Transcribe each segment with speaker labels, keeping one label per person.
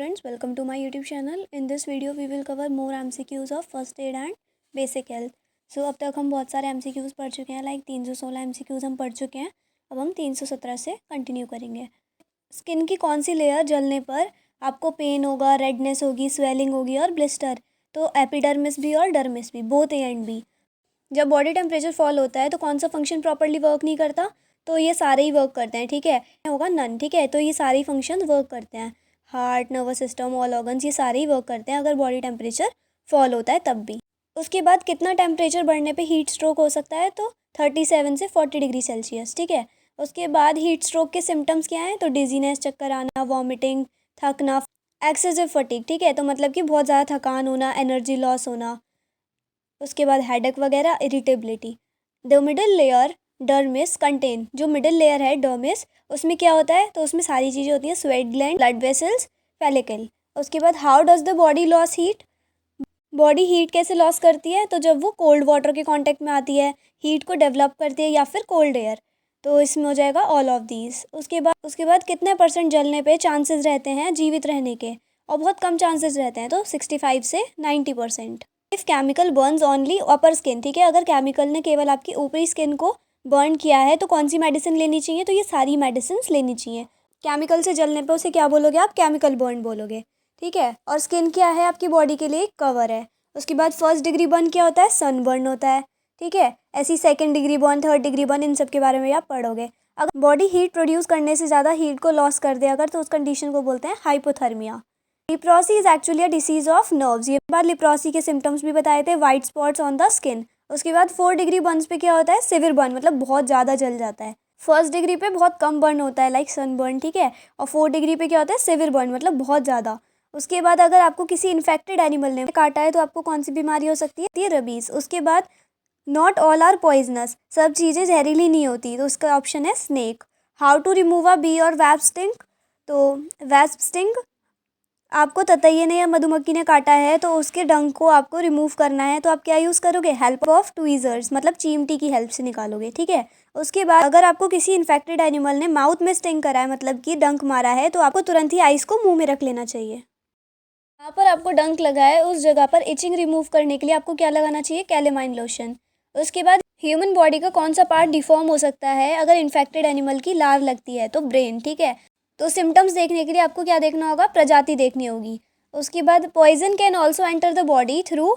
Speaker 1: students, welcome to my YouTube channel. In this video we will cover more MCQs of first aid and basic health. So अब तक हम बहुत सारे MCQs पढ़ चुके हैं, लाइक 316 MCQs हम पढ़ चुके हैं. अब हम 317 से कंटिन्यू करेंगे. स्किन की कौन सी लेयर जलने पर आपको पेन होगा, रेडनेस होगी, स्वेलिंग होगी और ब्लिस्टर? तो एपिडर्मिस भी और डर्मिस भी, बोथ ए एंड बी. जब बॉडी टेम्परेचर फॉल होता है तो कौन सा फंक्शन प्रॉपर्ली वर्क नहीं करता? तो ये सारे ही वर्क करते हैं, ठीक है. होगा नन, ठीक है. तो ये सारे फंक्शन वर्क करते हैं. Heart, nervous system, all organs, ये सारे ही वर्क करते हैं अगर बॉडी टेम्परेचर फॉल होता है तब भी. उसके बाद कितना टेम्परेचर बढ़ने पे हीट स्ट्रोक हो सकता है? तो 37 से 40 डिग्री सेल्सियस, ठीक है. उसके बाद हीट स्ट्रोक के सिम्टम्स क्या हैं? तो डिजीनेस, चक्कर आना, वॉमिटिंग, थकना, एक्सेसिव फटीग, ठीक है. तो मतलब कि बहुत ज़्यादा थकान होना, एनर्जी लॉस होना. उसके बाद हेडेक वगैरह, irritability. The middle layer dermis contain, जो मिडिल लेयर है डर्मिस, उसमें क्या होता है? तो उसमें सारी चीज़ें होती हैं, स्वेट ग्लैंड, ब्लड वेसल्स, फेलिकल. उसके बाद how does the body loss heat? Body heat कैसे लॉस करती है? तो जब वो कोल्ड वाटर के कांटेक्ट में आती है, हीट को डेवलप करती है, या फिर कोल्ड एयर. तो इसमें हो जाएगा ऑल ऑफ दीज. उसके बाद कितने % जलने पे चांसेस रहते हैं जीवित रहने के? और बहुत कम चांसेस रहते हैं, तो 65 से 90%. If chemical Burns only upper skin, ठीक है. अगर केमिकल ने केवल आपकी ऊपरी स्किन को बर्न किया है तो कौन सी मेडिसिन लेनी चाहिए? तो ये सारी मेडिसिन लेनी चाहिए. केमिकल से जलने पे उसे क्या बोलोगे आप? केमिकल बर्न बोलोगे, ठीक है. और स्किन क्या है? आपकी बॉडी के लिए एक कवर है. उसके बाद फर्स्ट डिग्री बर्न क्या होता है? सन बर्न होता है, ठीक है. ऐसी second degree burn, third degree burn, इन सब के बारे में आप पढ़ोगे. अगर बॉडी हीट प्रोड्यूस करने से ज़्यादा हीट को लॉस कर दे अगर, तो उस कंडीशन को बोलते हैं hypothermia. Leprosy is actually a disease of nerves. ये बाद लिप्रोसी के सिम्टम्स भी बताए थे, white spots on the skin. उसके बाद 4 डिग्री बर्न्स पे क्या होता है? सिवियर बर्न, मतलब बहुत ज़्यादा जल जाता है. फर्स्ट डिग्री पे बहुत कम बर्न होता है, लाइक सन बर्न, ठीक है. और 4 डिग्री पे क्या होता है? सिवियर बर्न, मतलब बहुत ज़्यादा. उसके बाद अगर आपको किसी इन्फेक्टेड एनिमल ने काटा है तो आपको कौन सी बीमारी हो सकती है? रबीज. उसके बाद नॉट ऑल आर पॉइजनस, सब चीज़ें जहरीली नहीं होती, तो उसका ऑप्शन है snake. How to remove a bee or wasp sting? तो वैस्प स्टिंग, आपको ततैये ने या मधुमक्खी ने काटा है तो उसके डंक को आपको रिमूव करना है, तो आप क्या यूज़ करोगे? हेल्प ऑफ ट्वीज़र्स, मतलब चीमटी की हेल्प से निकालोगे, ठीक है. उसके बाद अगर आपको किसी इन्फेक्टेड एनिमल ने माउथ में स्टिंग करा है, मतलब कि डंक मारा है, तो आपको तुरंत ही आइस को मुंह में रख लेना चाहिए. यहाँ पर आपको डंक लगा है, उस जगह पर इचिंग रिमूव करने के लिए आपको क्या लगाना चाहिए? Calamine lotion. उसके बाद ह्यूमन बॉडी का कौन सा पार्ट डिफॉर्म हो सकता है अगर इन्फेक्टेड एनिमल की लार लगती है? तो ब्रेन, ठीक है. तो सिम्टम्स देखने के लिए आपको क्या देखना होगा? प्रजाति देखनी होगी. उसके बाद poison can also enter the body through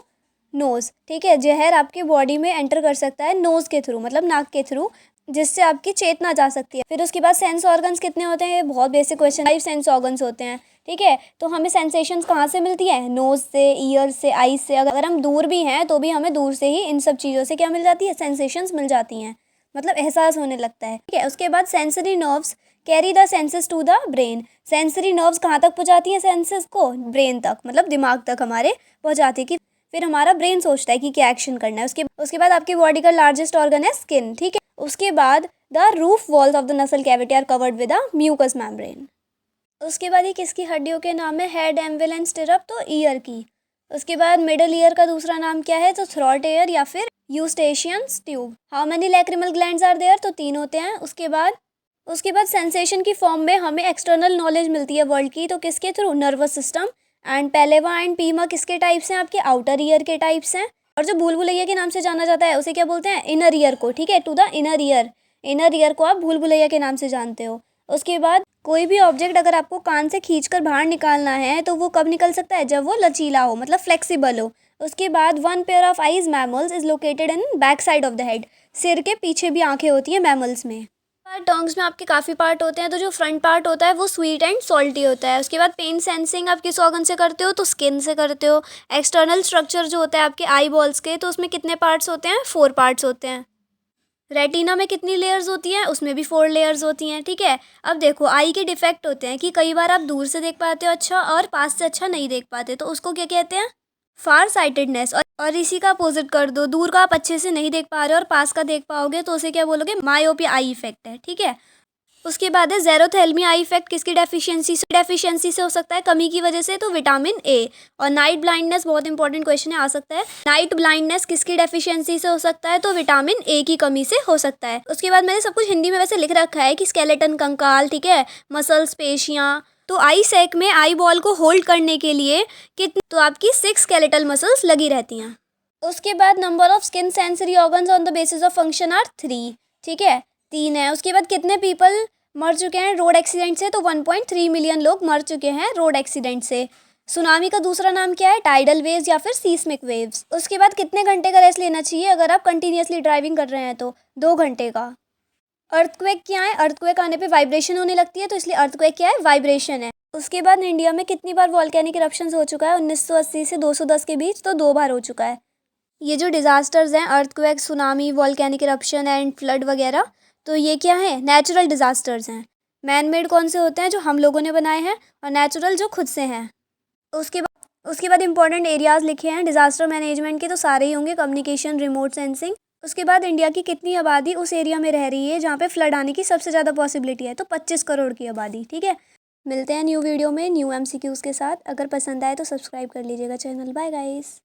Speaker 1: nose, ठीक है. जहर आपके बॉडी में एंटर कर सकता है नोज़ के थ्रू, मतलब नाक के थ्रू, जिससे आपकी चेतना जा सकती है. फिर उसके बाद सेंस ऑर्गन्स कितने होते हैं? ये बहुत बेसिक क्वेश्चन. 5 सेंस ऑर्गन्स होते हैं, ठीक है. तो हमें सेंसेशंस कहाँ से मिलती है? नोज़ से, ईयर से, आईज से. अगर हम दूर भी हैं तो भी हमें दूर से ही इन सब चीज़ों से क्या मिल जाती है? सेंसेशंस मिल जाती हैं, मतलब एहसास होने लगता है, ठीक है. उसके बाद sensory nerves carry the senses to the brain. Sensory nerves कहाँ तक पहुँचाती हैं सेंसेस को? ब्रेन तक, मतलब दिमाग तक हमारे पहुँचाती है. कि फिर हमारा ब्रेन सोचता है कि क्या एक्शन करना है. उसके बाद आपकी बॉडी का लार्जेस्ट ऑर्गन है स्किन, ठीक है. उसके बाद the roof walls of the nasal cavity are covered with a mucous membrane. उसके बाद ये किसकी हड्डियों के नाम है? हेड, एम्विल एंड स्टिरअप, तो ईयर की. उसके बाद मिडल ईयर का दूसरा नाम क्या है? तो थ्रॉट एयर या फिर Eustachians tube. How many lacrimal glands are there? तो 3 होते हैं. उसके बाद सेंसेशन की फॉर्म में हमें एक्सटर्नल नॉलेज मिलती है वर्ल्ड की, तो किसके थ्रू? Nervous system. एंड पेलेवा एंड पीमा किसके टाइप्स हैं? आपके आउटर ईयर के टाइप्स हैं. और जो भूल भुलैया के नाम से जाना जाता है उसे क्या बोलते हैं? इनर ईयर को, ठीक है. To the inner ear. Inner ear को आप भूल भुलैया के नाम से जानते हो. उसके बाद कोई भी ऑब्जेक्ट अगर आपको कान से खींचकर बाहर निकालना है तो वो कब निकल सकता है? जब वो लचीला हो, मतलब फ्लेक्सिबल हो. उसके बाद 1 pair of eyes mammals is located in back side of the head. सिर के पीछे भी आंखें होती हैं मैमल्स में. टंग्स में आपके काफ़ी पार्ट होते हैं, तो जो फ्रंट पार्ट होता है वो स्वीट एंड सॉल्टी होता है. उसके बाद पेन सेंसिंग आप किस ऑर्गन से करते हो? तो स्किन से करते हो. एक्सटर्नल स्ट्रक्चर जो होता है आपके आई बॉल्स के, तो उसमें कितने पार्ट्स होते हैं? 4 पार्ट्स होते हैं. रेटिना में कितनी लेयर्स होती हैं? उसमें भी 4 लेयर्स होती हैं, ठीक है. अब देखो, आई के डिफेक्ट होते हैं कि कई बार आप दूर से देख पाते हो अच्छा और पास से अच्छा नहीं देख पाते, तो उसको क्या कहते हैं? फार साइटेडनेस. और इसी का अपोजिट कर दो, दूर का आप अच्छे से नहीं देख पा रहे हो और पास का देख पाओगे, तो उसे क्या बोलोगे? मायोपिया आई इफेक्ट है, ठीक है. उसके बाद है जेरोथेल्मिया आई इफेक्ट. किसकी डेफिशिएंसी से हो सकता है? कमी की वजह से, तो विटामिन ए. और नाइट ब्लाइंडनेस, बहुत इंपॉर्टेंट क्वेश्चन है, आ सकता है. नाइट ब्लाइंडनेस किसकी डेफिशिएंसी से हो सकता है? तो विटामिन ए की कमी से हो सकता है. उसके बाद मैंने सब कुछ हिंदी में वैसे लिख रखा है कि स्केलेटन, कंकाल, ठीक है, मसल्स, पेशियाँ, तो आई सैक में आई बॉल को होल्ड करने के लिए कितनी, तो आपकी 6 स्केलेटल मसल्स लगी रहती हैं। उसके बाद number of skin sensory organs on the basis of function are 3, ठीक है, 3 है। उसके बाद कितने पीपल मर चुके हैं रोड एक्सीडेंट से, तो 1.3 मिलियन लोग मर चुके हैं रोड एक्सीडेंट से। सुनामी का दूसरा नाम क्या है, टाइडल वेव्स या फिर सीस्मिक वेव्स। उसके बाद कितने घंटे का रेस्ट लेना चाहिए अगर आप कंटिन्यूसली ड्राइविंग कर रहे हैं, तो 2 घंटे का। अर्थक्वेक क्या है, अर्थक्वेक आने पे वाइब्रेशन होने लगती है, तो इसलिए अर्थक्वेक क्या है, वाइब्रेशन है। उसके बाद इंडिया में कितनी बार वॉल्केनिक इरप्शंस हो चुका है, 1980 से 210 के बीच, तो 2 बार हो चुका है। ये जो डिज़ास्टर्स हैं, earthquake, tsunami, volcanic eruption and flood वगैरह, तो ये क्या है, नेचुरल डिज़ास्टर्स हैं। मैन मेड कौन से होते हैं, जो हम लोगों ने बनाए हैं, और नेचुरल जो खुद से हैं। उसके बाद इंपॉर्टेंट एरियाज़ लिखे हैं डिज़ास्टर मैनेजमेंट के, तो सारे ही होंगे, कम्युनिकेशन, रिमोट सेंसिंग। उसके बाद इंडिया की कितनी आबादी उस एरिया में रह रही है जहाँ पे फ्लड आने की सबसे ज़्यादा पॉसिबिलिटी है, तो 25 करोड़ की आबादी, ठीक है। मिलते हैं न्यू वीडियो में न्यू MCQs के साथ। अगर पसंद आए तो सब्सक्राइब कर लीजिएगा चैनल। Bye guys.